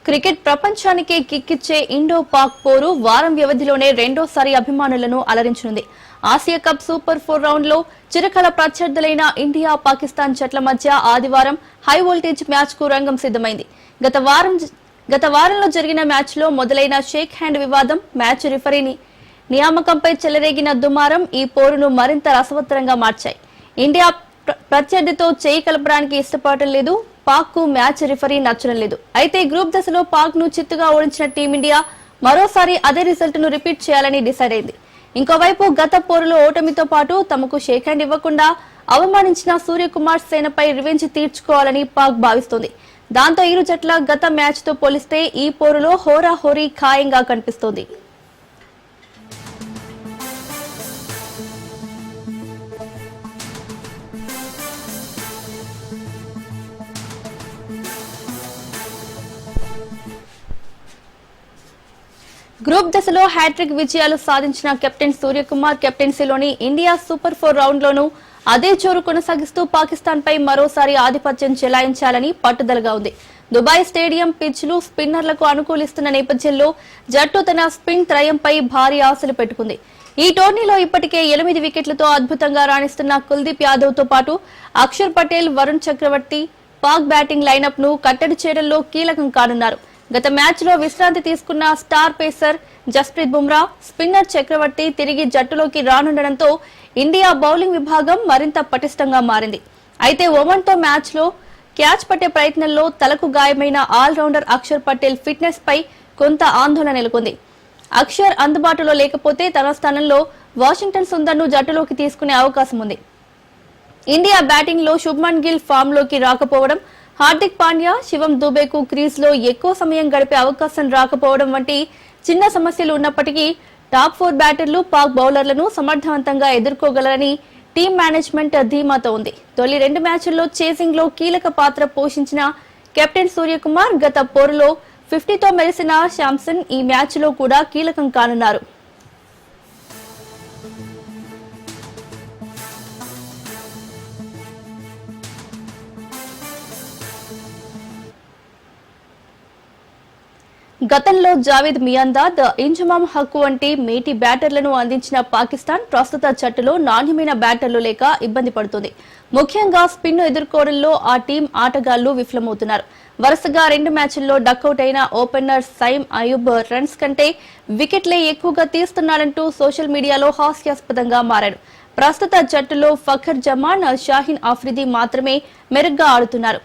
Cricket ప్రపంచానికే కిక్కిచ్చే Indo Pak పోరు వారం వ్యవధిలోనే రెండోసారి అభిమానులను అలరించనుంది. ఆసియా కప్ సూపర్ 4 రౌండ్ లో చిరకాల ప్రత్యర్థులైన ఇండియా పాకిస్తాన్ జట్ల మధ్య ఆదివారం హై వోల్టేజ్ మ్యాచ్ కు రంగం సిద్ధమైంది. గత వారంలో జరిగిన మ్యాచ్ లో మొదలైన షేక్ హ్యాండ్ వివాదం, మ్యాచ్ రిఫరీని నియామకంపై చెలరేగిన దుమారం ఈ పోరును మరింత రసవత్తరంగా మార్చాయి. ఇండియా ప్రత్యర్థితో చేయి కలపడానికి ఇష్టపడటం లేదు. పాక్ కు మ్యాచ్ రిఫరీ నచ్చడం లేదు. అయితే గ్రూప్ దశలో పాక్ ను చిత్తుగా ఓడించిన టీమిండియా మరోసారి అదే రిజల్ట్ ను రిపీట్ చేయాలని డిసైడ్ అయింది. ఇంకోవైపు గత పోరులో ఓటమితో పాటు తమకు షేక్ హ్యాండ్ ఇవ్వకుండా అవమానించిన సూర్యకుమార్ సేనపై రివెంజ్ తీర్చుకోవాలని పాక్ భావిస్తోంది. దాంతో ఇరు జట్ల గత మ్యాచ్ తో పోలిస్తే ఈ పోరులో హోరాహోరీ ఖాయంగా కనిపిస్తోంది. గ్రూప్ దశలో హ్యాట్రిక్ విజయాలు సాధించిన కెప్టెన్ సూర్యకుమార్ కెప్టెన్సీలోని ఇండియా సూపర్ 4 రౌండ్ లోనూ అదే జోరు కొనసాగిస్తూ పాకిస్తాన్ పై మరోసారి ఆధిపత్యం చెలాయించాలని పట్టుదలగా ఉంది. దుబాయ్ స్టేడియం పిచ్లు స్పిన్నర్లకు అనుకూలిస్తున్న నేపథ్యంలో జట్టు తన స్పిన్ త్రయంపై భారీ ఆశలు పెట్టుకుంది. ఈ టోర్నీలో ఇప్పటికే 8 వికెట్లతో అద్భుతంగా రాణిస్తున్న కుల్దీప్ యాదవ్ తో పాటు అక్షర్ పటేల్, వరుణ్ చక్రవర్తి పాక్ బ్యాటింగ్ లైనప్ ను కట్టడి చేయడంలో కీలకం కానున్నారు. గత మ్యాచ్ లో విశ్రాంతి తీసుకున్న star pacer Jasprit Bumrah, spinner Chakravarthy తిరిగి జట్టులోకి రానుండడంతో ఇండియా బౌలింగ్ విభాగం మరింత పటిష్టంగా మారింది. అయితే ఒమన్ తో మ్యాచ్ లో క్యాచ్ పట్టే ప్రయత్నంలో తలకు గాయమైన ఆల్రౌండర్ అక్షర్ పటేల్ ఫిట్నెస్ పై కొంత ఆందోళన నెలకొంది. అక్షర్ అందుబాటులో లేకపోతే తన స్థానంలో వాషింగ్టన్ సుందర్ ను జట్టులోకి తీసుకునే అవకాశం ఉంది. ఇండియా బ్యాటింగ్ లో శుభ్మన్ గిల్ ఫామ్ లోకి రాకపోవడం, హార్దిక్ పాండ్యా, శివం దుబేకు క్రీజ్ లో ఎక్కువ సమయం గడిపే అవకాశం రాకపోవడం వంటి చిన్న సమస్యలు ఉన్నప్పటికీ టాప్ 4 బ్యాటర్లు పాక్ బౌలర్లను సమర్థవంతంగా ఎదుర్కోగలరని టీం మేనేజ్మెంట్ ధీమాతో ఉంది. తొలి 2 మ్యాచ్ల్లో చేసింగ్ లో కీలక పాత్ర పోషించిన కెప్టెన్ సూర్యకుమార్ గత పోరులో 50తో మెరిసిన శాంసన్ ఈ మ్యాచ్ లో కూడా కీలకం కానున్నారు. గతంలో జావేద్ మియాందాద్, ఇంజమామ్ హక్కు వంటి మేటి బ్యాటర్లను అందించిన పాకిస్తాన్ ప్రస్తుత జట్టులో నాణ్యమైన బ్యాటర్లు లేక ఇబ్బంది పడుతుంది. ముఖ్యంగా స్పిన్ ఎదుర్కోవడంలో ఆ టీం ఆటగాళ్లు విఫలమవుతున్నారు. వరుసగా 2 మ్యాచ్ల్లో డకౌట్ అయిన ఓపెనర్ సైమ్ అయూబ్ రన్స్ కంటే వికెట్లే ఎక్కువగా తీస్తున్నాడంటూ సోషల్ మీడియాలో హాస్యాస్పదంగా మారాడు. ప్రస్తుత జట్టులో ఫఖర్ జమాన్, షాహీన్ ఆఫ్రిది మాత్రమే మెరుగ్గా ఆడుతున్నారు.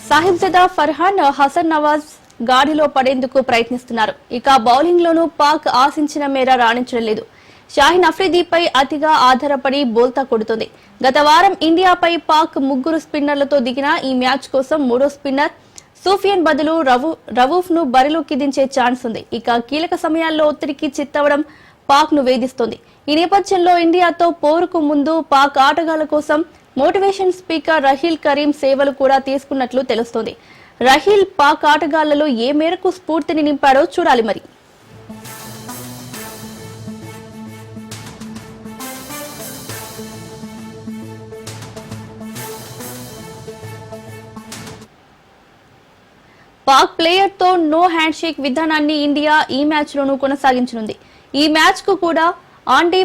సాహిబ్జదా ఫర్హాన్, హసన్ నవాజ్ గాడిలో పడేందుకు ప్రయత్నిస్తున్నారు. ఇక బౌలింగ్ లోనూ పాక్ ఆశించిన మేర రాణించడం లేదు. షాహీన్ అఫ్రిదీపై అతిగా ఆధారపడి బోల్తా కొడుతుంది. గత వారం ఇండియాపై పాక్ 3 స్పిన్నర్లతో దిగిన ఈ మ్యాచ్ కోసం 3వ స్పిన్నర్ సూఫియన్ బదులు రవూఫ్ ను బరిలోకి దించే ఛాన్స్ ఉంది. ఇక కీలక సమయాల్లో ఒత్తిడికి చిత్తవడం పాక్ ను వేధిస్తోంది. ఈ నేపథ్యంలో ఇండియాతో పోరుకు ముందు పాక్ ఆటగాళ్ల కోసం మోటివేషన్ స్పీకర్ రహీల్ కరీం సేవలు కూడా తీసుకున్నట్లు తెలుస్తోంది. రహీల్ పాక్ ఆటగాళ్లలో ఏ మేరకు స్ఫూర్తిని నింపాడో చూడాలి మరి. పాక్ ప్లేయర్ తో నో హ్యాండ్ షేక్ విధానాన్ని ఇండియా ఈ మ్యాచ్ లోనూ కొనసాగించనుంది. ఈ మ్యాచ్ కు కూడా ఆండీ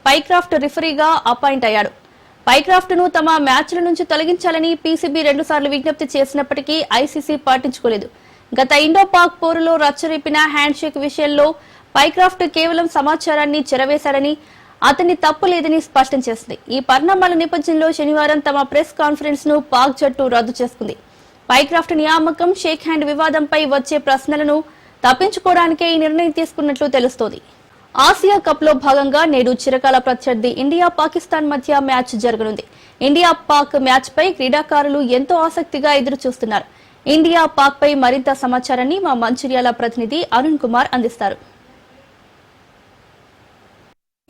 పైక్రాఫ్ట్ రిఫరీగా అపాయింట్ అయ్యాడు. పైక్రాఫ్ట్ ను తమ మ్యాచ్ల నుంచి తొలగించాలని పీసీబీ 2 సార్లు విజ్ఞప్తి చేసినప్పటికీ ఐసీసీ పట్టించుకోలేదు. గత ఇండో పాక్ పోరులో రచ్చరిపిన హ్యాండ్ షేక్ విషయంలో పైక్రాఫ్ట్ కేవలం సమాచారాన్ని చెరవేశాడని, అతని తప్పు లేదని స్పష్టం చేసింది. ఈ పరిణామాల నేపథ్యంలో శనివారం తమ ప్రెస్ కాన్ఫరెన్స్ ను పాక్ జట్టు రద్దు చేసుకుంది. పైక్రాఫ్ట్ నియామకం, షేక్ హ్యాండ్ వివాదంపై వచ్చే ప్రశ్నలను తప్పించుకోవడానికే ఈ నిర్ణయం తీసుకున్నట్లు తెలుస్తోంది. ఆసియా కప్ లో భాగంగా నేడు చిరకాల ప్రత్యర్థి ఇండియా పాకిస్తాన్ మధ్య మ్యాచ్ జరగనుంది. ఇండియా పాక్ మ్యాచ్ పై క్రీడాకారులు ఎంతో ఆసక్తిగా ఎదురు చూస్తున్నారు. ఇండియా పాక్ పై మరింత సమాచారాన్ని మా మంచిర్యాల ప్రతినిధి అరుణ్ కుమార్ అందిస్తారు.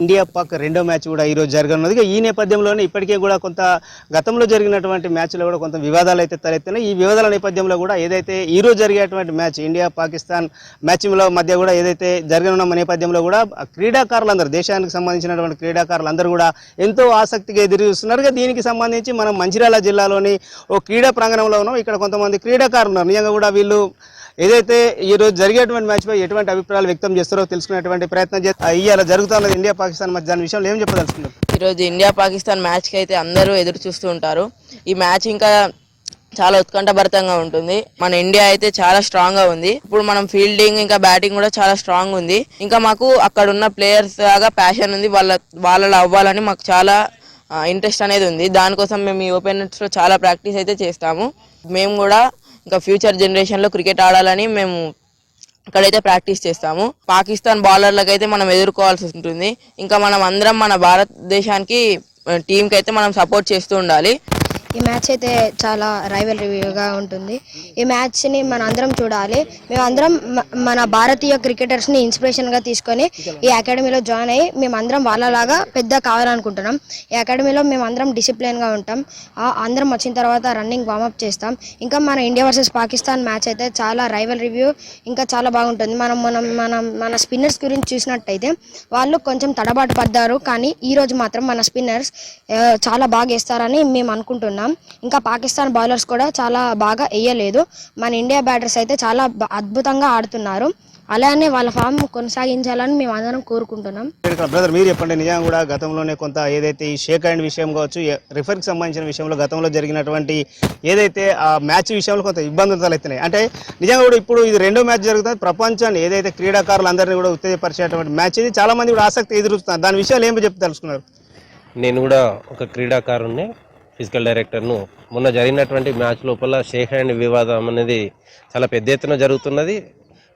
ఇండియా పాక్ రెండో మ్యాచ్ కూడా ఈరోజు జరగనున్నది. ఈ నేపథ్యంలోనే ఇప్పటికే కూడా కొంత గతంలో జరిగినటువంటి మ్యాచ్లో కూడా కొంత వివాదాలు అయితే తలెత్తినాయి. ఈ వివాదాల నేపథ్యంలో కూడా ఏదైతే ఈరోజు జరిగేటువంటి మ్యాచ్ ఇండియా పాకిస్తాన్ మ్యాచ్ల మధ్య కూడా ఏదైతే జరగనున్న నేపథ్యంలో కూడా క్రీడాకారులందరూ దేశానికి సంబంధించినటువంటి క్రీడాకారులందరూ కూడా ఎంతో ఆసక్తిగా ఎదురు చూస్తున్నారు. దీనికి సంబంధించి మనం మంచిర్యాల జిల్లాలోని ఓ క్రీడా ప్రాంగణంలో ఉన్నాం. ఇక్కడ కొంతమంది క్రీడాకారులు ఉన్నారు. నిజంగా కూడా వీళ్ళు ఏదైతే ఈరోజు జరిగేటువంటి మ్యాచ్పై ఎటువంటి అభిప్రాయాలు వ్యక్తం చేస్తారో తెలుసుకునేటువంటి ప్రయత్నం ఇవాళ జరుగుతున్నది ఇండియా పాకిస్తాన్ మధ్య. దాని విషయంలో ఏం చెప్పదలుచుకున్నారు? ఈరోజు ఇండియా పాకిస్తాన్ మ్యాచ్కి అయితే అందరూ ఎదురు చూస్తూ ఉంటారు. ఈ మ్యాచ్ ఇంకా చాలా ఉత్కంఠభరితంగా ఉంటుంది. మన ఇండియా అయితే చాలా స్ట్రాంగ్ గా ఉంది. ఇప్పుడు మనం ఫీల్డింగ్ ఇంకా బ్యాటింగ్ కూడా చాలా స్ట్రాంగ్ ఉంది. ఇంకా మాకు అక్కడ ఉన్న ప్లేయర్స్ లాగా ప్యాషన్ ఉంది. వాళ్ళలో అవ్వాలని మాకు చాలా ఇంట్రెస్ట్ అనేది ఉంది. దానికోసం మేము ఈ ఓపెనర్స్ లో చాలా ప్రాక్టీస్ అయితే చేస్తాము. మేము కూడా ఇంకా ఫ్యూచర్ జనరేషన్లో క్రికెట్ ఆడాలని మేము ఇక్కడైతే ప్రాక్టీస్ చేస్తాము. పాకిస్తాన్ బౌలర్లకు అయితే మనం ఎదుర్కోవాల్సి ఉంటుంది. ఇంకా మనం అందరం మన భారతదేశానికి టీంకి అయితే మనం సపోర్ట్ చేస్తూ ఉండాలి. ఈ మ్యాచ్ అయితే చాలా రైవల్రీగా ఉంటుంది. ఈ మ్యాచ్ని మన అందరం చూడాలి. మేమందరం మన భారతీయ క్రికెటర్స్ని ఇన్స్పిరేషన్గా తీసుకొని ఈ అకాడమీలో జాయిన్ అయ్యి మేమందరం వాళ్ళలాగా పెద్ద కావాలనుకుంటున్నాం. ఈ అకాడమీలో మేమందరం డిసిప్లిన్గా ఉంటాం. అందరం వచ్చిన తర్వాత రన్నింగ్ వార్మప్ చేస్తాం. ఇంకా మన ఇండియా వర్సెస్ పాకిస్తాన్ మ్యాచ్ అయితే చాలా రైవల్ రివ్యూ ఇంకా చాలా బాగుంటుంది. మన స్పిన్నర్స్ గురించి చూసినట్టయితే వాళ్ళు కొంచెం తడబాటు పడ్డారు. కానీ ఈరోజు మాత్రం మన స్పిన్నర్స్ చాలా బాగా వేస్తారని మేము అనుకుంటున్నాం. ఇంకా పాకిస్తాన్ బౌలర్స్ కూడా చాలా బాగా వేయలేదు. మన ఇండియా బ్యాటర్స్ అయితే చాలా అద్భుతంగా ఆడుతున్నారు. అలానే వాళ్ళ ఫామ్ కొనసాగించాలని మేము అందరం కోరుకుంటున్నాం. బ్రదర్ మీరు చెప్పండి, నిజంగా కూడా గతంలోనే కొంత ఏదైతే ఈ షేక్ హ్యాండ్ విషయం కావచ్చు, రిఫర్కి సంబంధించిన విషయంలో గతంలో జరిగినటువంటి ఏదైతే ఆ మ్యాచ్ విషయంలో కొంత ఇబ్బందులు తలెత్తినాయి. అంటే నిజంగా కూడా ఇప్పుడు ఇది రెండో మ్యాచ్ జరుగుతుంది. ప్రపంచాన్ని ఏదైతే క్రీడాకారులందరినీ కూడా ఉత్తేజపరిచేటువంటి మ్యాచ్ ఇది. చాలా మంది కూడా ఆసక్తి ఎదురుస్తున్నారు. దాని విషయాలు ఏమి చెప్పి తెలుసుకున్నారు? నేను కూడా ఒక క్రీడాకారుణ్ణి, ఫిజికల్ డైరెక్టర్ను. మొన్న జరిగినటువంటి మ్యాచ్ లోపల షేక్ హ్యాండ్ వివాదం అనేది చాలా పెద్ద ఎత్తున జరుగుతున్నది.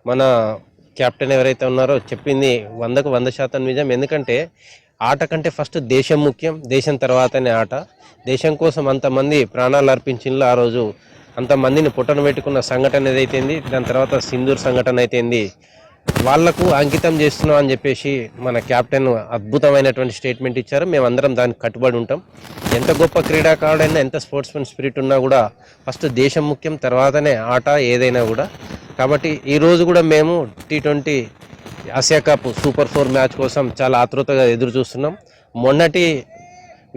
మన కెప్టెన్ ఎవరైతే ఉన్నారో చెప్పింది 100కు 100% నిజం. ఎందుకంటే ఆట కంటే ఫస్ట్ దేశం ముఖ్యం, దేశం తర్వాతనే ఆట. దేశం కోసం అంతమంది ప్రాణాలు అర్పించిండ్రు. ఆ రోజు అంతమందిని పుట్టన పెట్టుకున్న సంఘటన ఏదైతేంది, దాని తర్వాత సింధూర్ సంఘటన అయితేంది, వాళ్లకు అంకితం చేస్తున్నాం అని చెప్పేసి మన కెప్టెన్ అద్భుతమైనటువంటి స్టేట్మెంట్ ఇచ్చారు. మేమందరం దానికి కట్టుబడి ఉంటాం. ఎంత గొప్ప క్రీడాకారుడైనా, ఎంత స్పోర్ట్స్మెన్ స్పిరిట్ ఉన్నా కూడా ఫస్ట్ దేశం ముఖ్యం, తర్వాతనే ఆట ఏదైనా కూడా. కాబట్టి ఈరోజు కూడా మేము T20 Asia cup super 4 match కోసం చాలా ఆతృతగా ఎదురు చూస్తున్నాం. మొన్నటి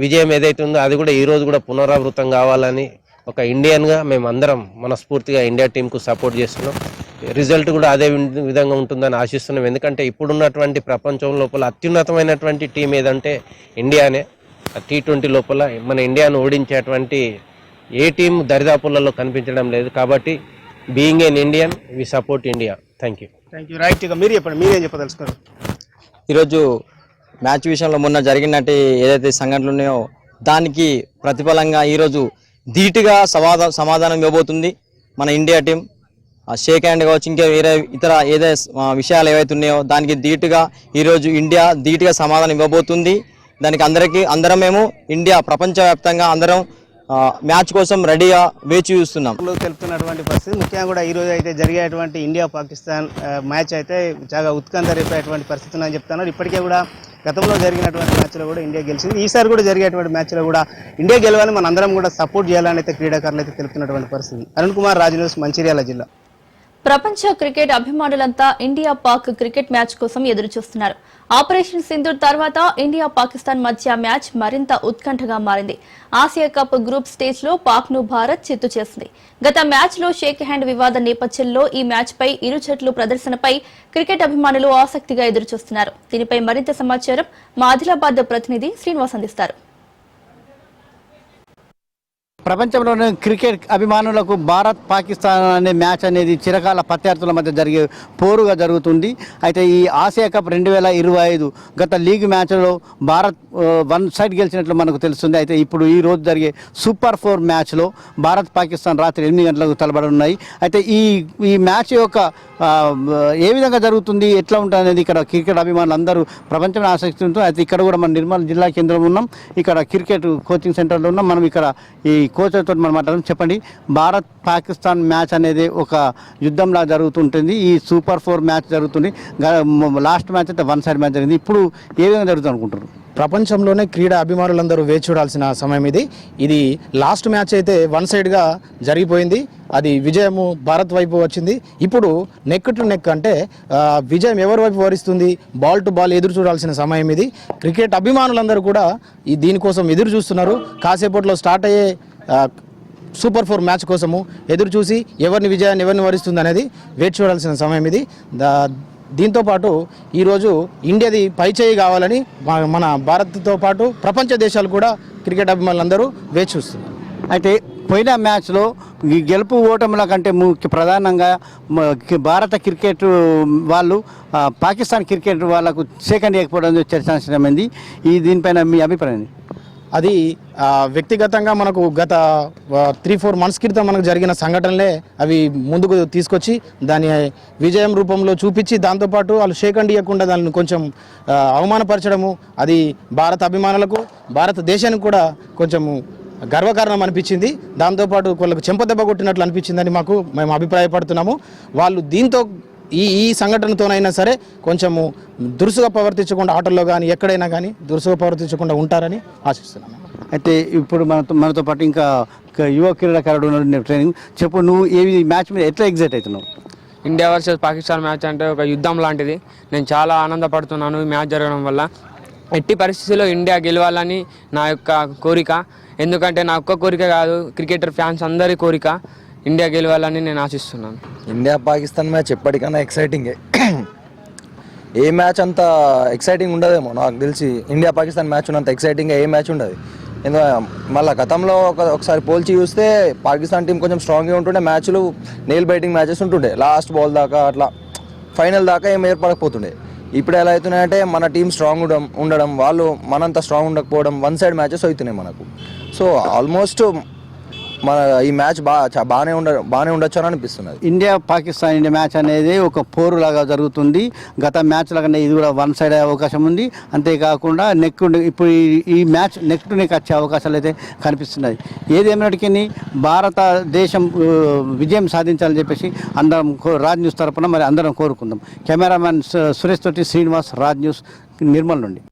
విజయం ఏదైతే ఉందో అది కూడా ఈరోజు కూడా పునరావృతం కావాలని ఒక ఇండియన్గా మేమందరం మనస్ఫూర్తిగా ఇండియా టీంకు సపోర్ట్ చేస్తున్నాం. రిజల్ట్ కూడా అదే విధంగా ఉంటుందని ఆశిస్తున్నాం. ఎందుకంటే ఇప్పుడున్నటువంటి ప్రపంచం లోపల అత్యున్నతమైనటువంటి టీం ఏదంటే ఇండియానే. T20 లోపల మన ఇండియాను ఓడించేటువంటి ఏ టీం దరిదాపులలో కనిపించడం లేదు. కాబట్టి being an Indian we support India. Thank you. Right. ఇక మీరు చెప్పండి, మీరేం చెప్పదలుచుకున్నారు? ఈరోజు మ్యాచ్ విషయంలో మొన్న జరిగినట్టు ఏదైతే సంఘటనలు ఉన్నాయో దానికి ప్రతిఫలంగా ఈరోజు ధీటుగా సమాధానం ఇవ్వబోతుంది మన ఇండియా టీం. షేక్ హ్యాండ్ కావచ్చు, ఇంకా వేరే ఇతర ఏదైతే విషయాలు ఏవైతే ఉన్నాయో దానికి ధీటుగా ఈరోజు ఇండియా ధీటుగా సమాధానం ఇవ్వబోతుంది. దానికి అందరం మేము ఇండియా ప్రపంచవ్యాప్తంగా అందరం మ్యాచ్ కోసం రెడీగా వేచి చూస్తున్నాం. తెలుపుతున్నటువంటి పరిస్థితి ముఖ్యంగా కూడా ఈరోజు అయితే జరిగేటువంటి ఇండియా పాకిస్తాన్ మ్యాచ్ అయితే చాలా ఉత్కంఠ రేపేటువంటి పరిస్థితి అని చెప్తున్నారు. ఇప్పటికే కూడా గతంలో జరిగినటువంటి మ్యాచ్లో కూడా ఇండియా గెలిచింది. ఈసారి కూడా జరిగేటువంటి మ్యాచ్లో కూడా ఇండియా గెలవాలని మన అందరం కూడా సపోర్ట్ చేయాలని అయితే క్రీడాకారులు అయితే తెలుపుతున్నటువంటి పరిస్థితి. అరుణ్ కుమార్, రాజ్ న్యూస్, మంచిర్యాల జిల్లా. ప్రపంచ క్రికెట్ అభిమానులంతా ఇండియా పాక్ క్రికెట్ మ్యాచ్ కోసం ఎదురు చూస్తున్నారు. ఆపరేషన్ సింధూర్ తర్వాత ఇండియా పాకిస్తాన్ మధ్య మ్యాచ్ మరింత ఉత్కంఠగా మారింది. ఆసియా కప్ గ్రూప్ స్టేజ్ లో పాక్ ను భారత్ చిత్తు చేసింది. గత మ్యాచ్ లో షేక్ హ్యాండ్ వివాద నేపథ్యంలో ఈ మ్యాచ్ పై ఇరు జట్లు ప్రదర్శనపై క్రికెట్ అభిమానులు ఆసక్తిగా ఎదురు చూస్తున్నారు. దీనిపై మరింత సమాచారం మా ఆదిలాబాద్ ప్రతినిధి శ్రీనివాస్ అందిస్తారు. ప్రపంచంలోని క్రికెట్ అభిమానులకు భారత్ పాకిస్తాన్ అనే మ్యాచ్ అనేది చిరకాల ప్రత్యర్థుల మధ్య జరిగే పోరుగా జరుగుతుంది. అయితే ఈ ఆసియా కప్ 2025 గత లీగ్ మ్యాచ్లో భారత్ 1 సైడ్ గెలిచినట్లు మనకు తెలుస్తుంది. అయితే ఇప్పుడు ఈ రోజు జరిగే సూపర్ 4 మ్యాచ్లో భారత్ పాకిస్తాన్ రాత్రి 8 గంటలకు తలబడున్నాయి. అయితే ఈ మ్యాచ్ యొక్క ఏ విధంగా జరుగుతుంది, ఎట్లా ఉంటుంది అనేది ఇక్కడ క్రికెట్ అభిమానులు అందరూ ప్రపంచంలో ఆసక్తి ఉంటుంది. అయితే ఇక్కడ కూడా మన నిర్మల్ జిల్లా కేంద్రంలో ఉన్నాం. ఇక్కడ క్రికెట్ కోచింగ్ సెంటర్లో ఉన్నాం. మనం ఇక్కడ ఈ కోచ్తో మనం మాట్లాడడం. చెప్పండి, భారత్ పాకిస్తాన్ మ్యాచ్ అనేది ఒక యుద్ధంలా జరుగుతుంటుంది. ఈ సూపర్ 4 మ్యాచ్ జరుగుతుంది. లాస్ట్ మ్యాచ్ అయితే 1 సైడ్ మ్యాచ్ జరిగింది. ఇప్పుడు ఏ విధంగా జరుగుతుంది అనుకుంటారు? ప్రపంచంలోనే క్రీడా అభిమానులందరూ వేచి చూడాల్సిన సమయం ఇది లాస్ట్ మ్యాచ్ అయితే 1 సైడ్గా జరిగిపోయింది. అది విజయము భారత్ వైపు వచ్చింది. ఇప్పుడు నెక్ టు నెక్ అంటే విజయం ఎవరి వైపు వరిస్తుంది, బాల్ టు బాల్ ఎదురు చూడాల్సిన సమయం ఇది. క్రికెట్ అభిమానులందరూ కూడా దీనికోసం ఎదురు చూస్తున్నారు. కాసేపట్లో స్టార్ట్ అయ్యే సూపర్ 4 మ్యాచ్ కోసము ఎదురు చూసి ఎవరిని వరిస్తుంది అనేది వేచి చూడాల్సిన సమయం ఇది. దీంతోపాటు ఈరోజు ఇండియాది పైచేయి కావాలని మన భారత్తో పాటు ప్రపంచ దేశాలు కూడా క్రికెట్ అభిమానులందరూ వేచి చూస్తున్నారు. అయితే పోయిన మ్యాచ్లో ఈ గెలుపు ఓటముల కంటే ప్రధానంగా భారత క్రికెట్ వాళ్ళు పాకిస్తాన్ క్రికెట్ వాళ్ళకు సెకండ్ ఇవ్వకపోవడం చర్చాంశమైంది. దీనిపైన మీ అభిప్రాయం? అది వ్యక్తిగతంగా మనకు గత 3-4 మంత్స్ క్రితం మనకు జరిగిన సంఘటనలే అవి ముందుకు తీసుకొచ్చి దాని విజయం రూపంలో చూపించి దాంతోపాటు వాళ్ళు షేక్ హ్యాండ్ ఇవ్వకుండా దాన్ని కొంచెం అవమానపరచడము అది భారత అభిమానులకు భారతదేశానికి కూడా కొంచెము గర్వకారణం అనిపించింది. దాంతోపాటు వాళ్ళకు చెంపదెబ్బ కొట్టినట్లు అనిపించిందని మేము అభిప్రాయపడుతున్నాము. వాళ్ళు దీంతో ఈ సంఘటనతోనైనా సరే కొంచెము దురుసుగా ప్రవర్తించకుండా ఆటల్లో కానీ ఎక్కడైనా కానీ దురుసుగా ప్రవర్తించకుండా ఉంటారని ఆశిస్తున్నాను. అయితే ఇప్పుడు మనతో పాటు ఇంకా యువ క్రీడాకారుడు ట్రైనింగ్ చెప్పు, నువ్వు ఈ మ్యాచ్ మీద ఎట్లా ఎగ్జైట్ అవుతున్నావు? ఇండియా వర్సెస్ పాకిస్తాన్ మ్యాచ్ అంటే ఒక యుద్ధం లాంటిది. నేను చాలా ఆనందపడుతున్నాను ఈ మ్యాచ్ జరగడం వల్ల. ఎట్టి పరిస్థితుల్లో ఇండియా గెలవాలని నా యొక్క కోరిక. ఎందుకంటే నా ఒక్క కోరిక కాదు, క్రికెటర్ ఫ్యాన్స్ అందరి కోరిక ఇండియా గెలవాలని నేను ఆశిస్తున్నాను. ఇండియా పాకిస్తాన్ మ్యాచ్ ఎప్పటికైనా ఎక్సైటింగే. ఏ మ్యాచ్ అంత ఎక్సైటింగ్ ఉండదేమో నాకు తెలిసి. ఇండియా పాకిస్తాన్ మ్యాచ్ ఉన్నంత ఎక్సైటింగ్గా ఏ మ్యాచ్ ఉండదు. ఎందుకంటే మళ్ళీ గతంలో ఒకసారి పోల్చి చూస్తే పాకిస్తాన్ టీం కొంచెం స్ట్రాంగ్గా ఉంటుండే, మ్యాచ్లు నెయిల్ బైటింగ్ మ్యాచెస్ ఉంటుండే. లాస్ట్ బాల్ దాకా అట్లా ఫైనల్ దాకా ఏం ఏర్పడకపోతుండే. ఇప్పుడు ఎలా అవుతున్నాయంటే మన టీం స్ట్రాంగ్ ఉండడం వాళ్ళు మనంత స్ట్రాంగ్ ఉండకపోవడం, 1 సైడ్ మ్యాచెస్ అవుతున్నాయి మనకు. సో ఆల్మోస్ట్ మన ఈ మ్యాచ్ బాగానే ఉండొచ్చు అని అనిపిస్తున్నది. ఇండియా మ్యాచ్ అనేది ఒక పోరు లాగా జరుగుతుంది. గత మ్యాచ్ లాగానే ఇది కూడా 1 సైడ్ అయ్యే అవకాశం ఉంది. అంతేకాకుండా ఇప్పుడు ఈ మ్యాచ్ నెక్ టు నెక్ వచ్చే అవకాశాలు అయితే కనిపిస్తున్నాయి. ఏదేమైనటికీ భారతదేశం విజయం సాధించాలని చెప్పేసి అందరం రాజ్ న్యూస్ తరపున మరి అందరం కోరుకుందాం. కెమెరామ్యాన్ సురేష్ తోటి శ్రీనివాస్, రాజ్ న్యూస్, నిర్మల్ నుండి.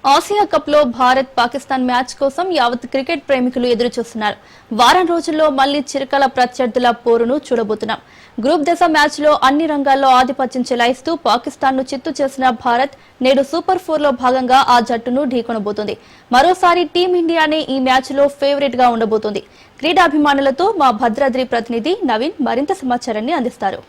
ఆసియా కప్ లో భారత్ పాకిస్తాన్ మ్యాచ్ కోసం యావత్ క్రికెట్ ప్రేమికులు ఎదురు చూస్తున్నారు. వారం రోజుల్లో మళ్లీ చిరకాల ప్రత్యర్థుల పోరును చూడబోతున్నాం. గ్రూప్ దశ మ్యాచ్ లో అన్ని రంగాల్లో ఆధిపత్యం చెలాయిస్తూ పాకిస్తాన్ ను చిత్తు చేసిన భారత్ నేడు సూపర్ 4 లో భాగంగా ఆ జట్టును ఢీకొనబోతోంది. మరోసారి టీమిండియానే ఈ మ్యాచ్ లో ఫేవరెట్ గా ఉండబోతోంది. క్రీడాభిమానులతో మా భద్రాద్రి ప్రతినిధి నవీన్ మరింత సమాచారాన్ని అందిస్తారు.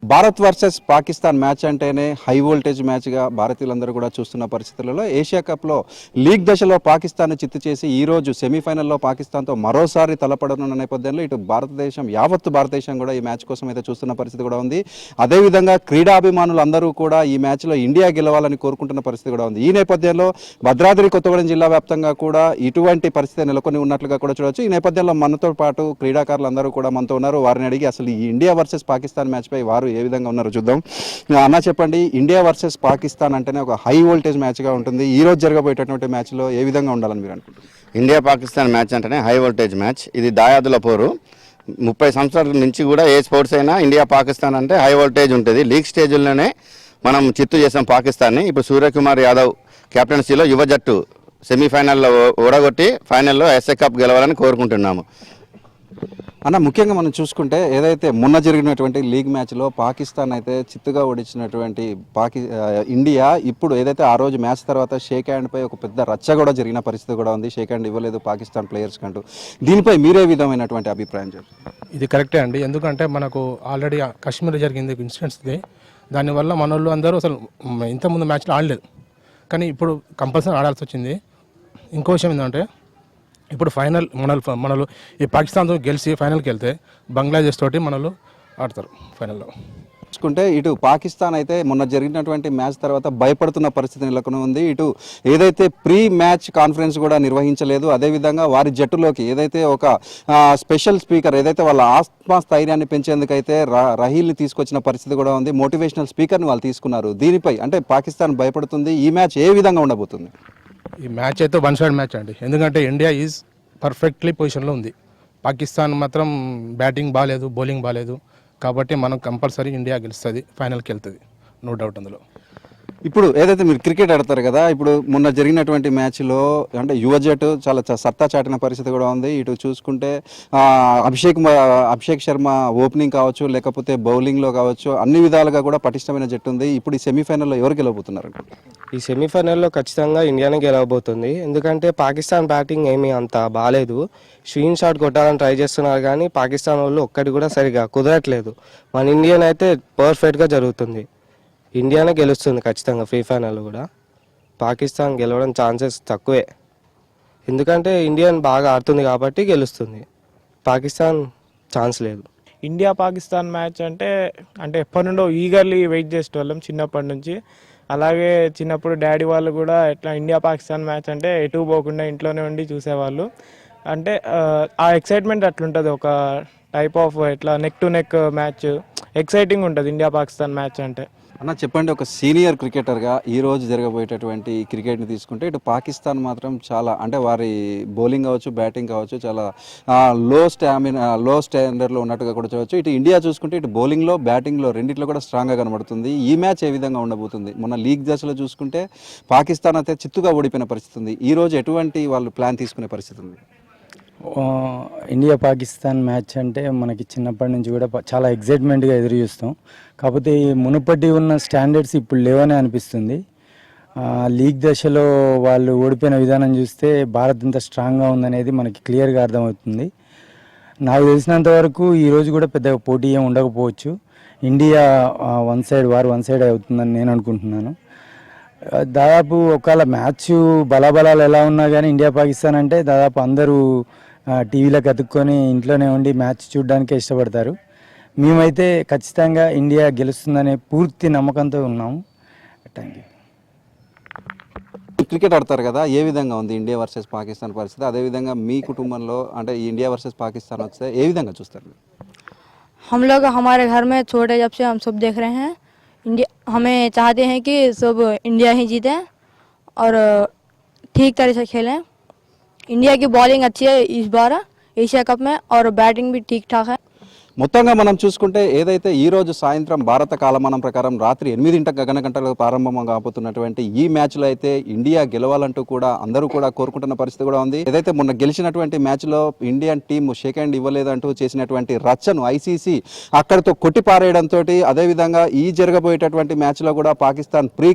భారత్ వర్సెస్ పాకిస్తాన్ మ్యాచ్ అంటేనే హై వోల్టేజ్ మ్యాచ్గా భారతీయులందరూ కూడా చూస్తున్న పరిస్థితులలో ఏషియా కప్లో లీగ్ దశలో పాకిస్తాన్ చిత్తు చేసి ఈరోజు సెమీఫైనల్లో పాకిస్తాన్తో మరోసారి తలపడనున్న నేపథ్యంలో ఇటు భారతదేశం కూడా ఈ మ్యాచ్ కోసం అయితే చూస్తున్న పరిస్థితి కూడా ఉంది. అదేవిధంగా క్రీడాభిమానులు అందరూ కూడా ఈ మ్యాచ్లో ఇండియా గెలవాలని కోరుకుంటున్న పరిస్థితి కూడా ఉంది. ఈ నేపథ్యంలో భద్రాద్రి కొత్తగూడెం జిల్లా వ్యాప్తంగా కూడా ఇటువంటి పరిస్థితి నెలకొని ఉన్నట్లుగా కూడా చూడవచ్చు. ఈ నేపథ్యంలో మనతో పాటు క్రీడాకారులు అందరూ కూడా మనతో ఉన్నారు. వారిని అడిగి అసలు ఈ ఇండియా వర్సెస్ పాకిస్తాన్ మ్యాచ్పై వారు ఏ విధంగా ఉన్నారో చూద్దాం. అన్న చెప్పండి, ఇండియా వర్సెస్ పాకిస్తాన్ అంటేనే ఒక హై వోల్టేజ్ మ్యాచ్గా ఉంటుంది. ఈ రోజు జరగబోయేటటువంటి మ్యాచ్లో ఏ విధంగా ఉండాలని మీరు అనుకుంటున్నారు? ఇండియా పాకిస్తాన్ మ్యాచ్ అంటేనే హై వోల్టేజ్ మ్యాచ్. ఇది దాయాదుల పోరు. 30 సంవత్సరాల నుంచి కూడా ఏ స్పోర్ట్స్ అయినా ఇండియా పాకిస్తాన్ అంటే హై వోల్టేజ్ ఉంటుంది. లీగ్ స్టేజ్లోనే మనం చిత్తు చేసాం పాకిస్తాన్ని. ఇప్పుడు సూర్యకుమార్ యాదవ్ కెప్టెన్సీలో యువ జట్టు సెమీఫైనల్లో ఓడగొట్టి ఫైనల్లో ఎస్ఏ కప్ గెలవాలని కోరుకుంటున్నాము. అన్న, ముఖ్యంగా మనం చూసుకుంటే ఏదైతే మొన్న జరిగినటువంటి లీగ్ మ్యాచ్లో పాకిస్తాన్ అయితే చిత్తుగా ఓడించినటువంటి ఇండియా ఇప్పుడు ఏదైతే ఆ రోజు మ్యాచ్ తర్వాత షేక్ హ్యాండ్పై ఒక పెద్ద రచ్చ కూడా జరిగిన పరిస్థితి కూడా ఉంది. షేక్ హ్యాండ్ ఇవ్వలేదు పాకిస్తాన్ ప్లేయర్స్ కంటూ. దీనిపై మీరే విధమైనటువంటి అభిప్రాయం చెప్పారు? ఇది కరెక్టే అండి. ఎందుకంటే మనకు ఆల్రెడీ కాశ్మీర్ జరిగింది ఇన్సిడెంట్స్ది. దానివల్ల మన వాళ్ళు అందరూ అసలు ఇంతకుముందు మ్యాచ్లో ఆడలేదు, కానీ ఇప్పుడు కంపల్సరీ ఆడాల్సి వచ్చింది. ఇంకో విషయం ఏంటంటే ఇప్పుడు ఫైనల్ మనలు ఈ పాకిస్తాన్తో గెలిచి ఫైనల్కి వెళ్తే బంగ్లాదేశ్ తోటి మనలు ఆడతారు ఫైనల్లో. చూసుకుంటే ఇటు పాకిస్తాన్ అయితే మొన్న జరిగినటువంటి మ్యాచ్ తర్వాత భయపడుతున్న పరిస్థితి నెలకొని ఉంది. ఇటు ఏదైతే ప్రీ మ్యాచ్ కాన్ఫరెన్స్ కూడా నిర్వహించలేదు. అదేవిధంగా వారి జట్టులోకి ఏదైతే ఒక స్పెషల్ స్పీకర్ ఏదైతే వాళ్ళ ఆత్మస్థైర్యాన్ని పెంచేందుకైతే రహీల్ని తీసుకొచ్చిన పరిస్థితి కూడా ఉంది. మోటివేషనల్ స్పీకర్ని వాళ్ళు తీసుకున్నారు. దీనిపై అంటే పాకిస్తాన్ భయపడుతుంది. ఈ మ్యాచ్ ఏ విధంగా ఉండబోతుంది? ఈ మ్యాచ్ అయితే వన్ సైడ్ మ్యాచ్ అండి. ఎందుకంటే ఇండియా ఈజ్ పర్ఫెక్ట్లీ పొజిషన్లో ఉంది. పాకిస్తాన్ మాత్రం బ్యాటింగ్ బాగాలేదు, బౌలింగ్ బాగాలేదు. కాబట్టి మనం కంపల్సరీ ఇండియా గెలుస్తుంది, ఫైనల్కి వెళ్తుంది, నో డౌట్ అందులో. ఇప్పుడు ఏదైతే మీరు క్రికెట్ ఆడతారు కదా, ఇప్పుడు మొన్న జరిగినటువంటి మ్యాచ్లో అంటే యువ జట్టు చాలా సత్తా చాటిన పరిస్థితి కూడా ఉంది. ఇటు చూసుకుంటే అభిషేక్ శర్మ ఓపెనింగ్ కావచ్చు, లేకపోతే బౌలింగ్లో కావచ్చు, అన్ని విధాలుగా కూడా పటిష్టమైన జట్టు ఉంది. ఇప్పుడు ఈ సెమీఫైనల్లో ఎవరు గెలవబోతున్నారు? ఈ సెమీఫైనల్లో ఖచ్చితంగా ఇండియానే గెలవబోతుంది. ఎందుకంటే పాకిస్తాన్ బ్యాటింగ్ ఏమీ అంత బాగాలేదు. స్క్రీన్ షాట్ కొట్టాలని ట్రై చేస్తున్నారు కానీ పాకిస్తాన్ వాళ్ళు ఒక్కటి కూడా సరిగా కుదరట్లేదు. మన ఇండియన్ అయితే పర్ఫెక్ట్గా జరుగుతుంది. ఇండియానే గెలుస్తుంది ఖచ్చితంగా ఫ్రీ ఫైనల్ కూడా. పాకిస్తాన్ గెలవడం ఛాన్సెస్ తక్కువే, ఎందుకంటే ఇండియన్ బాగా ఆడుతుంది కాబట్టి గెలుస్తుంది. పాకిస్తాన్ ఛాన్స్ లేదు. ఇండియా పాకిస్తాన్ మ్యాచ్ అంటే ఎప్పటి నుండో ఈగర్లీ వెయిట్ చేసేవాళ్ళం చిన్నప్పటి నుంచి. అలాగే చిన్నప్పుడు డాడీ వాళ్ళు కూడా ఎట్లా ఇండియా పాకిస్తాన్ మ్యాచ్ అంటే ఎటు పోకుండా ఇంట్లోనే ఉండి చూసేవాళ్ళు. అంటే ఆ ఎక్సైట్మెంట్ అట్లుంటుంది, ఒక టైప్ ఆఫ్ ఎట్లా neck to neck match exciting ఉంటుంది ఇండియా పాకిస్తాన్ మ్యాచ్ అంటే. అన్న చెప్పండి, ఒక సీనియర్ క్రికెటర్గా ఈ రోజు జరగబోయేటటువంటి క్రికెట్ని తీసుకుంటే ఇటు పాకిస్తాన్ మాత్రం చాలా అంటే వారి బౌలింగ్ కావచ్చు, బ్యాటింగ్ కావచ్చు, చాలా లో స్టాండర్డ్లో ఉన్నట్టుగా కూడా చూడవచ్చు. ఇటు ఇండియా చూసుకుంటే ఇటు బౌలింగ్లో, బ్యాటింగ్లో రెండిట్లో కూడా స్ట్రాంగ్గా కనబడుతుంది. ఈ మ్యాచ్ ఏ విధంగా ఉండబోతుంది? మొన్న లీగ్ దశలో చూసుకుంటే పాకిస్తాన్ అయితే చిత్తుగా ఓడిపోయిన పరిస్థితి ఉంది. ఈ రోజు ఎటువంటి వాళ్ళు ప్లాన్ తీసుకునే పరిస్థితి ఉంది? ఇండియా పాకిస్తాన్ మ్యాచ్ అంటే మనకి చిన్నప్పటి నుంచి కూడా చాలా ఎగ్జైట్మెంట్గా ఎదురు చూస్తాం. కాకపోతే ఈ మునుపటి ఉన్న స్టాండర్డ్స్ ఇప్పుడు లేవనే అనిపిస్తుంది. లీగ్ దశలో వాళ్ళు ఓడిపోయిన విధానం చూస్తే భారత్ ఎంత స్ట్రాంగ్గా ఉందనేది మనకి క్లియర్గా అర్థమవుతుంది. నాకు తెలిసినంత వరకు ఈరోజు కూడా పెద్దగా పోటీ ఏం ఉండకపోవచ్చు. ఇండియా వన్ సైడ్ అవుతుందని నేను అనుకుంటున్నాను. దాదాపు ఒకవేళ మ్యాచ్ బలాబలాలు ఎలా ఉన్నా కానీ ఇండియా పాకిస్తాన్ అంటే దాదాపు అందరూ టీవీలోకి అతుక్కొని ఇంట్లోనే ఉండి మ్యాచ్ చూడడానికే ఇష్టపడతారు. మేమైతే ఖచ్చితంగా ఇండియా గెలుస్తుందనే పూర్తి నమ్మకంతో ఉన్నాము. Thank you. క్రికెట్ ఆడతారు కదా, ఏ విధంగా ఉంది ఇండియా వర్సెస్ పాకిస్తాన్ పరిస్థితి? అదేవిధంగా మీ కుటుంబంలో అంటే ఇండియా వర్సెస్ పాకిస్తాన్ వస్తే ఏ విధంగా చూస్తారు? हम लोग हमारे घर में छोटे जब से हम सब देख रहे हैं, इंडिया हमें चाहते हैं कि सब इंडिया ही जीते और ठीक तरह से खेलें. इंडिया की बॉलिंग अच्छी है इस बार एशिया कप में और बैटिंग भी ठीक ठाक है. మొత్తంగా మనం చూసుకుంటే ఏదైతే ఈ రోజు సాయంత్రం భారత కాలమానం ప్రకారం రాత్రి 8 గంటలకు ప్రారంభం కాబోతున్నటువంటి ఈ మ్యాచ్లో అయితే ఇండియా గెలవాలంటూ కూడా అందరూ కూడా కోరుకుంటున్న పరిస్థితి కూడా ఉంది. ఏదైతే మొన్న గెలిచినటువంటి మ్యాచ్లో ఇండియన్ టీం షేక్ హ్యాండ్ ఇవ్వలేదంటూ చేసినటువంటి రచ్చను ఐసీసీ అక్కడితో కొట్టిపారేయడంతో అదేవిధంగా ఈ జరగబోయేటటువంటి మ్యాచ్లో కూడా పాకిస్తాన్ ప్రీ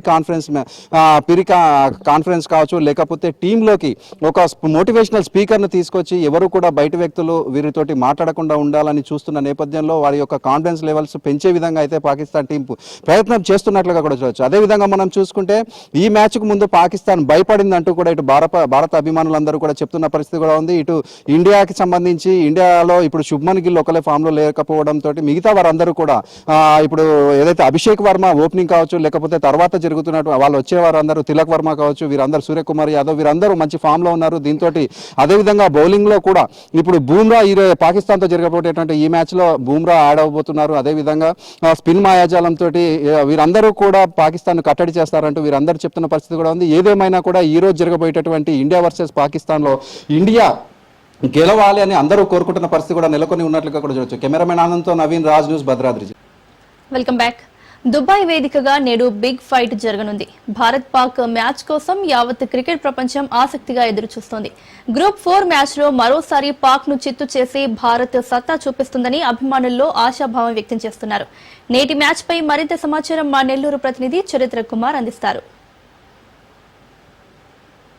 కాన్ఫరెన్స్ కావచ్చు, లేకపోతే టీంలోకి ఒక మోటివేషనల్ స్పీకర్ను తీసుకొచ్చి ఎవరు కూడా బయట వ్యక్తులు వీరితోటి మాట్లాడకుండా ఉండాలని చూస్తున్న నేపథ్యంలో వారి యొక్క కాన్ఫిడెన్స్ లెవెల్స్ పెంచే విధంగా అయితే పాకిస్తాన్ టీం ప్రయత్నం చేస్తున్నట్లుగా కూడా చూడవచ్చు. అదేవిధంగా మనం చూసుకుంటే ఈ మ్యాచ్కు ముందు పాకిస్తాన్ భయపడిందంటూ కూడా ఇటు భారత అభిమానులందరూ కూడా చెప్తున్న పరిస్థితి కూడా ఉంది. ఇటు ఇండియాకి సంబంధించి ఇండియాలో ఇప్పుడు శుభ్మన్ గిల్ ఒకలే ఫామ్లో లేకపోవడంతో మిగతా వారందరూ కూడా ఇప్పుడు ఏదైతే అభిషేక్ వర్మ ఓపెనింగ్ కావచ్చు, లేకపోతే తర్వాత జరుగుతున్నట్టు వాళ్ళు వచ్చే వారందరూ తిలక్ వర్మ కావచ్చు, వీరందరూ సూర్యకుమార్ యాదవ్ వీరందరూ మంచి ఫామ్లో ఉన్నారు. దీంతో అదేవిధంగా బౌలింగ్లో కూడా ఇప్పుడు బూమ్రా పాకిస్తాన్తో జరగబోయేటువంటి ఈ మ్యాచ్లో బూమ్రా ఆడబోతున్నారు. అదేవిధంగా స్పిన్ మాయాజాలంతో వీరందరూ కూడా పాకిస్తాన్ కట్టడి చేస్తారంటూ వీరందరూ చెప్తున్న పరిస్థితి కూడా ఉంది. ఏదేమైనా కూడా ఈ రోజు జరగబోయేటటువంటి ఇండియా వర్సెస్ పాకిస్తాన్లో ఇండియా గెలవాలి అని అందరూ కోరుకుంటున్న పరిస్థితి కూడా నెలకొని ఉన్నట్లుగా కూడా చూడవచ్చు. కెమెరామెన్ ఆనంద్తో Naveen, Raj news, Bhadradri. Welcome back. Dubai వేదికగా నేడు బిగ్ ఫైట్ జరగనుంది. భారత్ పాక్ మ్యాచ్ కోసం యావత్ క్రికెట్ ప్రపంచం ఆసక్తిగా ఎదురుచూస్తోంది. గ్రూప్ 4 మ్యాచ్ లో మరోసారి పాక్ ను చిత్తు చేసి భారత్ సత్తా చూపిస్తుందని అభిమానుల్లో ఆశాభావం వ్యక్తం చేస్తున్నారు. నేటి మ్యాచ్ పై మరింత సమాచారం మా నెల్లూరు ప్రతినిధి చరిత్ర కుమార్ అందిస్తారు.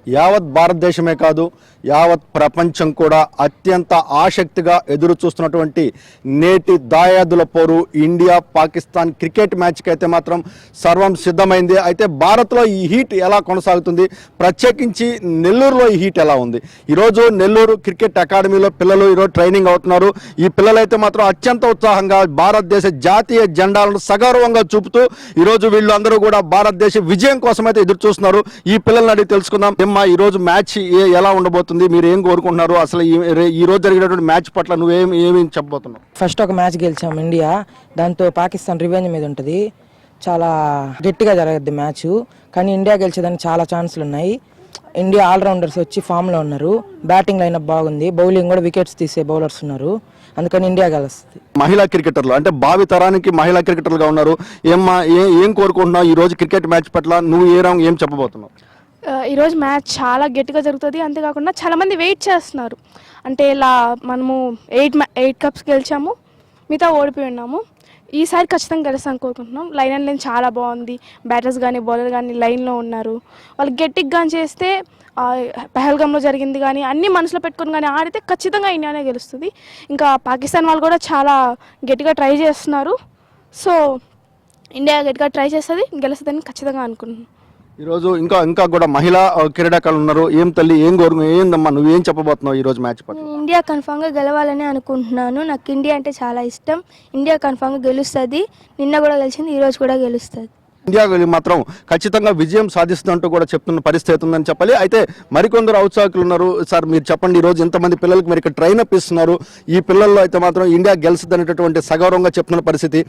యావత్ భారతదేశమే కాదు, యావత్ ప్రపంచం కూడా అత్యంత ఆసక్తిగా ఎదురు చూస్తున్నటువంటి నేటి దాయాదుల పోరు ఇండియా పాకిస్తాన్ క్రికెట్ మ్యాచ్కి అయితే మాత్రం సర్వం సిద్ధమైంది. అయితే భారత్లో ఈ హీట్ ఎలా కొనసాగుతుంది, ప్రత్యేకించి నెల్లూరులో ఈ హీట్ ఎలా ఉంది? ఈరోజు నెల్లూరు క్రికెట్ అకాడమీలో పిల్లలు ఈరోజు ట్రైనింగ్ అవుతున్నారు. ఈ పిల్లలైతే మాత్రం అత్యంత ఉత్సాహంగా భారతదేశ జాతీయ జెండాలను సగౌరవంగా చూపుతూ ఈరోజు వీళ్ళు అందరూ కూడా భారతదేశ విజయం కోసం అయితే ఎదురు చూస్తున్నారు. ఈ పిల్లల్ని అడిగి తెలుసుకుందాం. ఈ రోజు మ్యాచ్ ఎలా ఉండబోతుంది, మీరు ఏం కోరుకుంటున్నారు, అసలు ఈ రోజు జరిగేటటువంటి మ్యాచ్ పట్ల ఏమి చెప్పబోతున్నావు? ఫస్ట్ ఒక మ్యాచ్ గెలిచాం ఇండియా, దాంతో పాకిస్తాన్ రివెంజ్ మీద ఉంటుంది. చాలా గట్టిగా జరగద్ది మ్యాచ్, కానీ ఇండియా గెలిచేదానికి చాలా ఛాన్సులు ఉన్నాయి. ఇండియా ఆల్రౌండర్స్ వచ్చి ఫామ్లో ఉన్నారు. బ్యాటింగ్ లైనప్ బాగుంది, బౌలింగ్ కూడా వికెట్స్ తీసే బౌలర్స్ ఉన్నారు. అందుకని ఇండియా గెలుస్తుంది. మహిళా క్రికెటర్లు అంటే భావి తరానికి మహిళా క్రికెటర్లుగా ఉన్నారు. ఏం కోరుకుంటున్నావు ఈ రోజు క్రికెట్ మ్యాచ్ పట్ల? నువ్వు ఏం చెప్పబోతున్నావు? ఈరోజు మ్యాచ్ చాలా గట్టిగా జరుగుతుంది. అంతేకాకుండా చాలామంది వెయిట్ చేస్తున్నారు. అంటే ఇలా మనము 8 కప్స్ గెలిచాము, మిగతా ఓడిపోయి ఉన్నాము. ఈసారి ఖచ్చితంగా గెలుస్తాం కోరుకుంటున్నాం. లైన్ అండ్ లైన్ చాలా బాగుంది. బ్యాటర్స్ కానీ బౌలర్ కానీ లైన్లో ఉన్నారు. వాళ్ళు గట్టిగా కానీ చేస్తే పహల్గామ్లో జరిగింది కానీ అన్నీ మనసులో పెట్టుకుని కానీ ఆడితే ఖచ్చితంగా ఇండియానే గెలుస్తుంది. ఇంకా పాకిస్తాన్ వాళ్ళు కూడా చాలా గట్టిగా ట్రై చేస్తున్నారు. సో ఇండియా గట్టిగా ట్రై చేస్తుంది, గెలుస్తుందని ఖచ్చితంగా అనుకుంటున్నాను. ఈరోజు ఇంకా కూడా మహిళా క్రీడాకారులు ఉన్నారు. ఏందమ్మా నువ్వేం చెప్పబోతున్నావు ఈ రోజు మ్యాచ్ పట్ల? ఇండియా కన్ఫామ్గా గెలవాలని అనుకుంటున్నాను. నాకు ఇండియా అంటే చాలా ఇష్టం. ఇండియా కన్ఫామ్గా గెలుస్తుంది. నిన్న కూడా గెలిచింది, ఈరోజు కూడా గెలుస్తుంది. ఇండియా మాత్రం ఖచ్చితంగా విజయం సాధిస్తుందంటూ కూడా చెప్తున్న పరిస్థితి ఉందని చెప్పాలి. అయితే మరికొందరు ఔత్సాహికులు ఉన్నారు. సార్ మీరు చెప్పండి, ఈ రోజు ఇంతమంది పిల్లలకి మీరు ఇక్కడ ట్రైన్ అప్ ఇస్తున్నారు. ఈ పిల్లల్లో అయితే మాత్రం ఇండియా గెలుస్తుంది అనేటటువంటి సగౌరవంగా చెప్తున్న పరిస్థితి.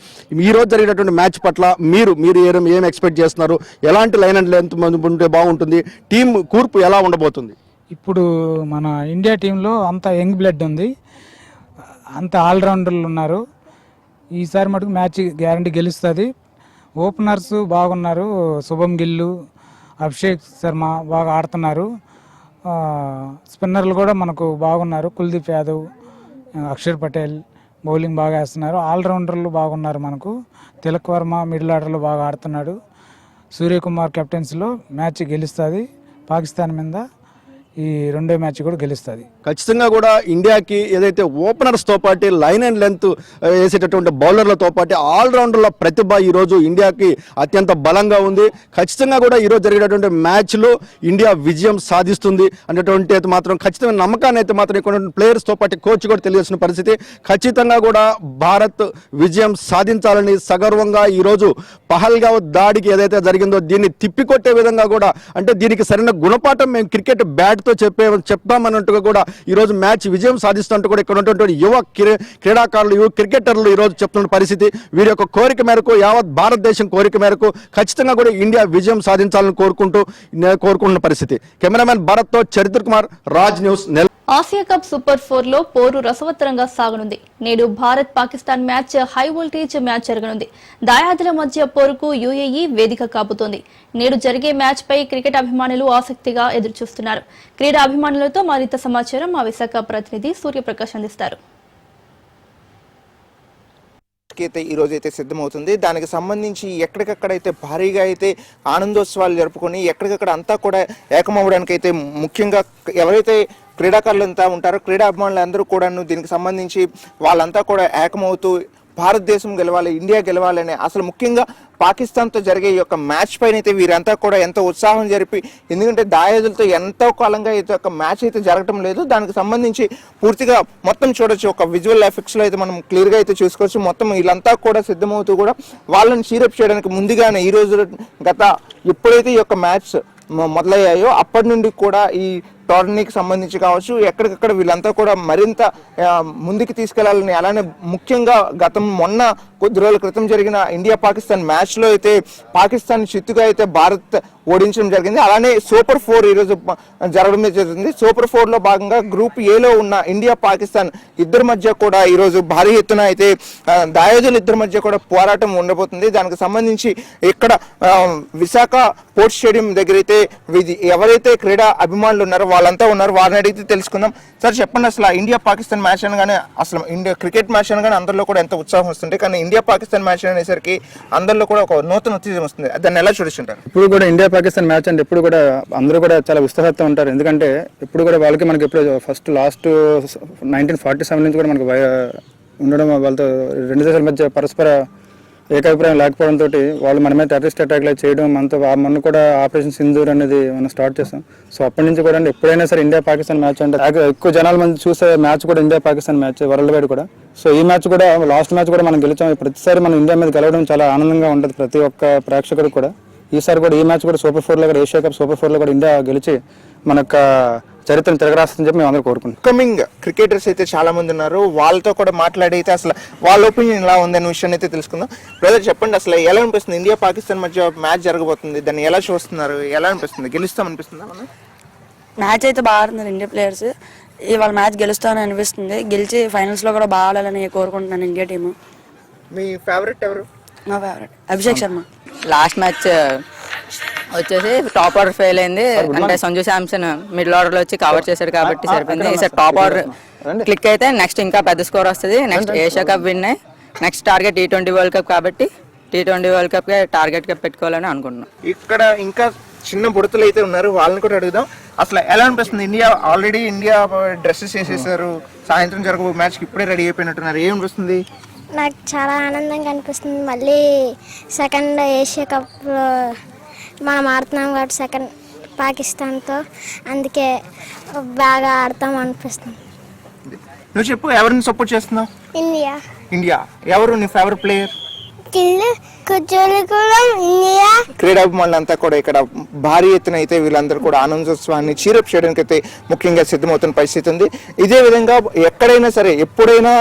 ఈ రోజు జరిగేటటువంటి మ్యాచ్ పట్ల మీరు ఏం ఎక్స్పెక్ట్ చేస్తున్నారు? ఎలాంటి లైన్ అండ్ లెంత్ ఉంటే బాగుంటుంది? టీం కూర్పు ఎలా ఉండబోతుంది? ఇప్పుడు మన ఇండియా టీంలో అంత యంగ్ బ్లడ్ ఉంది, అంత ఆల్రౌండర్లు ఉన్నారు. ఈసారి మటుకు మ్యాచ్ గ్యారంటీ గెలుస్తుంది. ఓపెనర్స్ బాగున్నారు. శుభం గిల్లు, అభిషేక్ శర్మ బాగా ఆడుతున్నారు. స్పిన్నర్లు కూడా మనకు బాగున్నారు. కుల్దీప్ యాదవ్, అక్షర్ పటేల్ బౌలింగ్ బాగా వేస్తున్నారు. ఆల్రౌండర్లు బాగున్నారు. మనకు తిలక్ వర్మ మిడిల్ ఆర్డర్లో బాగా ఆడుతున్నాడు. సూర్యకుమార్ కెప్టెన్సీలో మ్యాచ్ గెలుస్తుంది. పాకిస్తాన్ మీద ఈ రెండో మ్యాచ్ కూడా గెలుస్తుంది. ఖచ్చితంగా కూడా ఇండియాకి ఏదైతే ఓపెనర్స్తో పాటు లైన్ అండ్ లెంత్ వేసేటటువంటి బౌలర్లతో పాటు ఆల్రౌండర్ల ప్రతిభ ఈరోజు ఇండియాకి అత్యంత బలంగా ఉంది. ఖచ్చితంగా కూడా ఈరోజు జరిగేటటువంటి మ్యాచ్లో ఇండియా విజయం సాధిస్తుంది అనేటువంటి అయితే మాత్రం ఖచ్చితమైన నమ్మకాన్ని అయితే మాత్రం ఇక్కడ ప్లేయర్స్తో పాటు కోచ్ కూడా తెలియాల్సిన పరిస్థితి. ఖచ్చితంగా కూడా భారత్ విజయం సాధించాలని సగర్వంగా ఈరోజు పహల్గావ్ దాడికి ఏదైతే జరిగిందో దీన్ని తిప్పికొట్టే విధంగా కూడా, అంటే దీనికి సరైన గుణపాఠం మేము క్రికెట్ బ్యాట్తో చెప్తామన్నట్టుగా కూడా ఈరోజు మ్యాచ్ విజయం సాధిస్తుంటూ కూడా ఇక్కడ ఉన్నటువంటి యువ క్రీడాకారులు, యువ క్రికెటర్లు ఈరోజు చెప్తున్న పరిస్థితి. వీరి యొక్క కోరిక మేరకు, యావత్ భారతదేశం కోరిక మేరకు ఖచ్చితంగా కూడా ఇండియా విజయం సాధించాలని కోరుకుంటున్న పరిస్థితి. కెమెరామెన్ భరత్తో చరిత్ర Kumar, Raj news. Asia cup super 4 లో పోరు రసవత్తరంగా సాగనుంది. నేడు Bharat Pakistan match high voltage match జరగనుంది. దాయాదుల మధ్య పోరుకు యుఏఈ వేదిక కాబోతోంది. నేడు జరిగే మ్యాచ్ పై క్రికెట్ అభిమానులు ఆసక్తిగా ఎదురుచూస్తున్నారు. క్రీడా అభిమానులతో మరింత సమాచారం మా విశాఖ ప్రతినిధి సూర్యప్రకాష్ అందిస్తారు. అయితే ఈ రోజు అయితే సిద్ధమవుతుంది. దానికి సంబంధించి ఎక్కడికక్కడైతే భారీగా అయితే ఆనందోత్సవాలు జరుపుకొని ఎక్కడికక్కడ అంతా కూడా ఏకమవ్వడానికి అయితే ముఖ్యంగా ఎవరైతే క్రీడాకారులు అంతా ఉంటారో, క్రీడా అభిమానులు అందరూ కూడాను దీనికి సంబంధించి వాళ్ళంతా కూడా ఏకమవుతూ భారతదేశం గెలవాలి, ఇండియా గెలవాలని, అసలు ముఖ్యంగా పాకిస్తాన్తో జరిగే ఈ యొక్క మ్యాచ్ పైన అయితే వీరంతా కూడా ఎంతో ఉత్సాహం జరిపి, ఎందుకంటే దాయాదులతో ఎంతో కాలంగా అయితే ఒక మ్యాచ్ అయితే జరగటం లేదు. దానికి సంబంధించి పూర్తిగా మొత్తం చూడొచ్చు, ఒక విజువల్ ఎఫెక్ట్స్లో అయితే మనం క్లియర్గా అయితే చూసుకోవచ్చు. మొత్తం వీళ్ళంతా కూడా సిద్ధమవుతూ కూడా వాళ్ళని చీరప్ చేయడానికి ముందుగానే ఈరోజు ఎప్పుడైతే ఈ యొక్క మ్యాచ్ మొదలయ్యాయో అప్పటి నుండి కూడా ఈ టోర్నీకి సంబంధించి కావచ్చు ఎక్కడికక్కడ వీళ్ళంతా కూడా మరింత ముందుకు తీసుకెళ్లాలని, అలానే ముఖ్యంగా మొన్న కొద్ది రోజుల క్రితం జరిగిన ఇండియా పాకిస్తాన్ మ్యాచ్లో అయితే పాకిస్తాన్ చిత్తుగా అయితే భారత్ ఓడించడం జరిగింది. అలానే సూపర్ 4 ఈరోజు జరగడం జరిగింది. సూపర్ 4లో భాగంగా గ్రూప్ ఏలో ఉన్న ఇండియా పాకిస్తాన్ ఇద్దరి మధ్య కూడా ఈరోజు భారీ ఎత్తున అయితే దాయాదుల ఇద్దరి మధ్య కూడా పోరాటం ఉండబోతుంది. దానికి సంబంధించి ఇక్కడ విశాఖ పోర్ట్ స్టేడియం దగ్గర అయితే ఎవరైతే క్రీడా అభిమానులు ఉన్నారో వాళ్ళంతా ఉన్నారు. వారిని అడిగితే తెలుసుకుందాం. సార్ చెప్పండి, అసలు ఇండియా పాకిస్తాన్ మ్యాచ్ అనగానే, అసలు ఇండియా క్రికెట్ మ్యాచ్ అనగానే అందరిలో కూడా ఎంత ఉత్సాహం వస్తుంది, కానీ ఇండియా పాకిస్తాన్ మ్యాచ్ అనేసరికి అందరిలో కూడా ఒక నూతన ఉత్తేజం వస్తుంది. దాన్ని ఎలా చూడుతుంటారు? ఇప్పుడు కూడా ఇండియా పాకిస్తాన్ మ్యాచ్ అంటే ఎప్పుడు కూడా అందరూ కూడా చాలా ఉత్సాహంతో ఉంటారు. ఎందుకంటే ఇప్పుడు కూడా వాళ్ళకి మనకి ఎప్పుడు లాస్ట్ 1947 నుంచి కూడా మనకు ఉండడం, వాళ్ళతో రెండు దేశాల మధ్య పరస్పర ఏకాభిప్రాయం లేకపోవడంతో వాళ్ళు మన మీద టెర్రరిస్ట్ అటాక్లు చేయడం, మనతో మొన్న కూడా ఆపరేషన్ సింధూర్ అనేది మనం స్టార్ట్ చేస్తాం. సో అప్పటి నుంచి కూడా ఎప్పుడైనా సరే ఇండియా పాకిస్తాన్ మ్యాచ్ అంటే ఎక్కువ జనాల మంది చూసే మ్యాచ్ కూడా India Pakistan match world wide కూడా. సో ఈ మ్యాచ్ కూడా లాస్ట్ మ్యాచ్ కూడా మనం గెలిచాం. ప్రతిసారి మనం ఇండియా మీద గెలవడం చాలా ఆనందంగా ఉంటుంది ప్రతి ఒక్క ప్రేక్షకుడు కూడా. ఈసారి కూడా ఈ మ్యాచ్ కూడా సూపర్ 4లో కూడా, ఏషియా కప్ సూపర్ 4లో కూడా ఇండియా గెలిచి మనకు చరిత్రను తిరగరాస్తుందని చెప్పి మేము అందరూ కోరుకుంటాం. కమింగ్ క్రికెటర్స్ అయితే చాలా మంది ఉన్నారు. వాళ్ళతో కూడా మాట్లాడి అయితే అసలు వాళ్ళ ఒపీనియన్ ఎలా ఉందనే విషయాన్ని అయితే తెలుసుకుందాం. బ్రదర్ చెప్పండి, అసలు ఎలా అనిపిస్తుంది? ఇండియా పాకిస్తాన్ మధ్య మ్యాచ్ జరగబోతుంది, దాన్ని ఎలా చూస్తున్నారు? ఎలా అనిపిస్తుంది? గెలుస్తాం అనిపిస్తుందా? మనం మ్యాచ్ అయితే బాగా ఆడుతున్నారు ఇండియా ప్లేయర్స్. ఇవాళ మ్యాచ్ గెలుస్తామని అనిపిస్తుంది. గెలిచి ఫైనల్స్లో కూడా బాగా ఆడాలని కోరుకుంటున్నాను ఇండియా టీము. మీ ఫేవరెట్ ఎవరు? నా favourite Abhishek Sharma. Last match వచ్చేసి టాప్ ఆర్డర్ ఫెయిల్ అయింది. అంటే సంజు శాంసన్ మిడిల్ ఆర్డర్ లో వచ్చి కవర్ చేశాడు కాబట్టి సరిపోయింది. ఈసారి టాప్ ఆర్డర్ క్లిక్ అయితే నెక్స్ట్ ఇంకా పెద్ద స్కోర్ వస్తుంది. నెక్స్ట్ ఏషియా కప్ విన్ అయ్యి next target T20 world cup కాబట్టి T20 వరల్డ్ కప్ టార్గెట్ గా పెట్టుకోవాలని అనుకుంటున్నాం. ఇక్కడ ఇంకా చిన్న బుడతలు అయితే ఉన్నారు, వాళ్ళని కూడా అడుగుదాం. అసలు ఎలా అనిపిస్తుంది? ఆల్రెడీ ఇండియా డ్రెస్సెస్ వేసేసారు, సాయంత్రం జరగబోయే మ్యాచ్కి ఇప్పుడే రెడీ అయిపోయినట్టున్నారు. ఏమనిపిస్తుంది? నాకు చాలా ఆనందంగా అనిపిస్తుంది. మళ్ళీ సెకండ్ ఏషియా కప్లో మనం ఆడుతున్నాం కాబట్టి సెకండ్ పాకిస్తాన్తో, అందుకే బాగా ఆడతాం అనిపిస్తుంది. నువ్వు చెప్పు, ఎవరిని సపోర్ట్ చేస్తున్నావు? ఇండియా. ఇండియా. ఎవరు నీ ఫేవరెట్ ప్లేయర్? క్రీడాభిమానులంతా కూడా ఇక్కడ భారీ ఎత్తున అయితే వీళ్ళందరూ కూడా ఆనందోత్సవాన్ని చీరప్ చేయడానికి అయితే ముఖ్యంగా సిద్ధమవుతున్న పరిస్థితి ఉంది. ఇదే విధంగా ఎక్కడైనా సరే ఎప్పుడైనా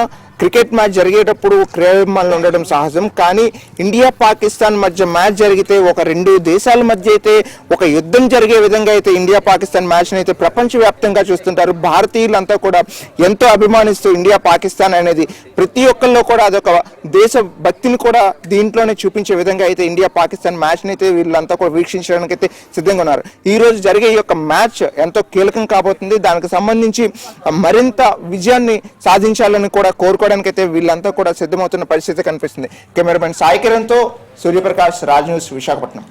క్రికెట్ మ్యాచ్ జరిగేటప్పుడు క్రీడాభిమానులు ఉండడం సహజం. కానీ ఇండియా పాకిస్తాన్ మధ్య మ్యాచ్ జరిగితే ఒక రెండు దేశాల మధ్య అయితే ఒక యుద్ధం జరిగే విధంగా అయితే ఇండియా పాకిస్తాన్ మ్యాచ్ని అయితే ప్రపంచవ్యాప్తంగా చూస్తుంటారు. భారతీయులంతా కూడా ఎంతో అభిమానిస్తూ ఇండియా పాకిస్తాన్ అనేది ప్రతి ఒక్కరిలో కూడా అదొక దేశ భక్తిని కూడా దీంట్లోనే చూపించే విధంగా అయితే ఇండియా పాకిస్తాన్ మ్యాచ్ని అయితే వీళ్ళంతా కూడా వీక్షించడానికి అయితే సిద్ధంగా ఉన్నారు. ఈ రోజు జరిగే ఈ యొక్క మ్యాచ్ ఎంతో కీలకం కాబోతుంది. దానికి సంబంధించి మరింత విజయాన్ని సాధించాలని కూడా కోరుకోవడానికి అయితే వీళ్ళంతా కూడా సిద్ధమవుతున్న పరిస్థితి కనిపిస్తుంది. కెమెరామెన్ సాయి కిరణ్తో సూర్యప్రకాష్, రాజ్ న్యూస్, విశాఖపట్నం.